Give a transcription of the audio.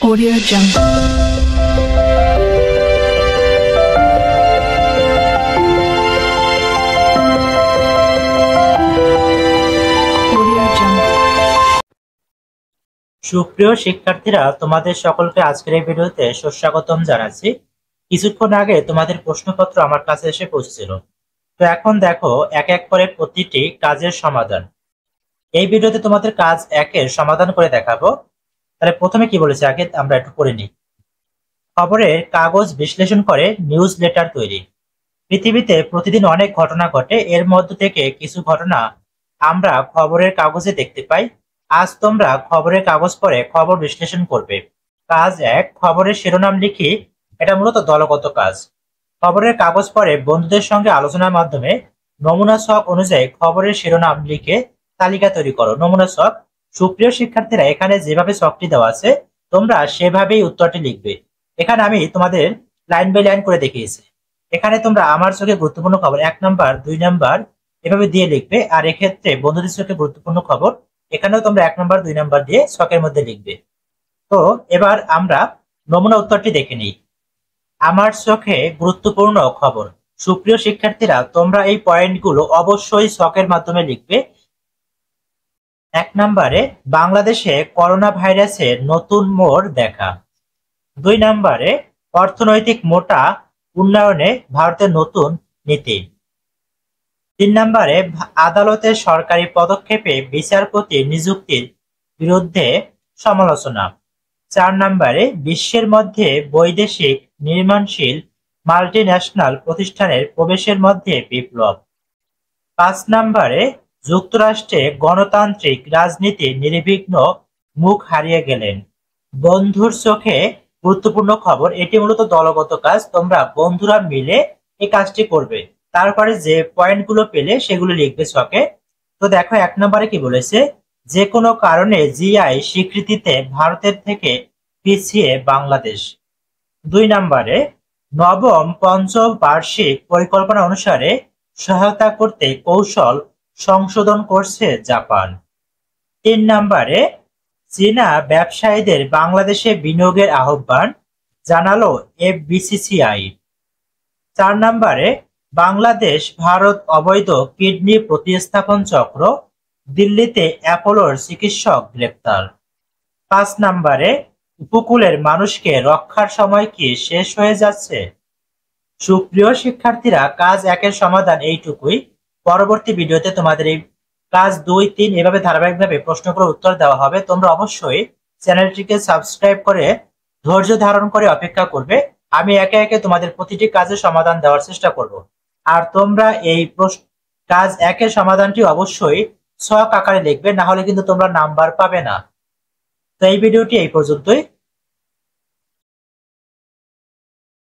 Audio Jungle. সুপ্রিয় শিক্ষার্থীরা, তোমাদের সকলকে আজকের এই ভিডিওতে সুস্বাগতম জানাচ্ছি। কিছুক্ষণ আগে তোমাদের প্রশ্নপত্র আমার কাছে এসে পৌঁছেছিল। তো এখন দেখো এক এক করে প্রতিটি কাজের সমাধান। এই ভিডিওতে তোমাদের কাজ একের সমাধান করে দেখাবো। তাহলে প্রথমে কি বলেছে আগে আমরা একটু পড়ে নিই। খবরের কাগজ বিশ্লেষণ করে নিউজ লেটার তৈরি। পৃথিবীতে প্রতিদিন অনেক ঘটনা ঘটে, এর মধ্য থেকে কিছু ঘটনা আমরা খবরের কাগজে দেখতে পাই। আজ তোমরা খবরের কাগজ পড়ে খবর বিশ্লেষণ করবে। কাজ এক, খবরের শিরোনাম লিখি। এটা মূলত দলগত কাজ। খবরের কাগজ পড়ে বন্ধুদের সঙ্গে আলোচনার মাধ্যমে নমুনা ছক অনুযায়ী খবরের শিরোনাম লিখে তালিকা তৈরি করো। নমুনা ছক, সুপ্রিয় শিক্ষার্থীরা, এখানে যেভাবে ছকটি দেওয়া আছে তোমরা সেভাবেই উত্তরটি লিখবে। এখানে আমি তোমাদের লাইন বাই লাইন করে দেখিয়েছি। এখানে তোমরা আমার চোখে গুরুত্বপূর্ণ খবর 1 নাম্বার 2 নাম্বার এভাবে দিয়ে লিখবে, আর এক্ষেত্রে বন্ধুদের চোখে গুরুত্বপূর্ণ খবর এখানেও তোমরা 1 নাম্বার 2 নাম্বার দিয়ে ছকের মধ্যে লিখবে। তো এবার আমরা নমুনা উত্তরটি দেখে নিই। আমার চোখে গুরুত্বপূর্ণ খবর। সুপ্রিয় শিক্ষার্থীরা, তোমরা এই পয়েন্টগুলো অবশ্যই ছকের মাধ্যমে লিখবে। 1 নাম্বারে বাংলাদেশে করোনা ভাইরাসের নতুন মোড় দেখা। 2 নাম্বারে অর্থনৈতিক মোটা উন্নয়নে ভারতের নতুন নীতি। 3 নাম্বারে আদালতের সরকারি পদক্ষেপে বিচারপতি নিযুক্তির বিরুদ্ধে সমালোচনা। 4 নাম্বারে বিশ্বের মধ্যে বৈদেশিক নির্মাণশীল মাল্টিন্যাশনাল প্রতিষ্ঠানের প্রবেশের মধ্যে বিপ্লব। 5 নাম্বারে যুক্তরাষ্ট্রে গণতান্ত্রিক রাজনীতি নির্বিঘ্ন মুখ হারিয়ে গেলেন। বন্ধুর চোখে গুরুত্বপূর্ণ খবর, এটি মূলত দলগত কাজ। তোমরা বন্ধুরা মিলে এই কাজটি করবে। তারপরে যে পয়েন্টগুলো পেলে সেগুলো লিখবে ছকে। তো দেখো 1 নম্বরে কি বলেছে, যে কোনো কারণে জিআই স্বীকৃতিতে ভারতের থেকে পিছিয়ে বাংলাদেশ। 2 নম্বরে নবম পঞ্চবার্ষিক পরিকল্পনা অনুসারে সহায়তা করতে কৌশল সংশোধন করছে জাপান। 3 নম্বরে চীনা ব্যবসায়ীদের বাংলাদেশে বিনিয়োগের আহ্বান জানালো এফবিসিসিআই। 4 নম্বরে বাংলাদেশ ভারত অবৈধ কিডনি প্রতিস্থাপন চক্র, দিল্লিতে অ্যাপোলোর চিকিৎসক গ্রেপ্তার। 5 নম্বরে উপকূলের মানুষকে রক্ষার সময় কি শেষ হয়ে যাচ্ছে। সুপ্রিয় শিক্ষার্থীরা, কাজ একের সমাধান এইটুকুই। পরবর্তী ভিডিওতে তোমাদের এই কাজ 2, 3 এভাবে ধারাবাহিকভাবে প্রশ্নগুলোর উত্তর দেওয়া হবে। তোমরা অবশ্যই চ্যানেলটিকে সাবস্ক্রাইব করে ধৈর্য ধারণ করে অপেক্ষা করবে। আমি একে একে তোমাদের প্রতিটি কাজের সমাধান দেওয়ার চেষ্টা করব। আর তোমরা এই কাজ একের সমাধানটি অবশ্যই ছক আকারে লিখবে, না হলে কিন্তু তোমরা নাম্বার পাবে না। তো এই ভিডিওটি এই পর্যন্তই।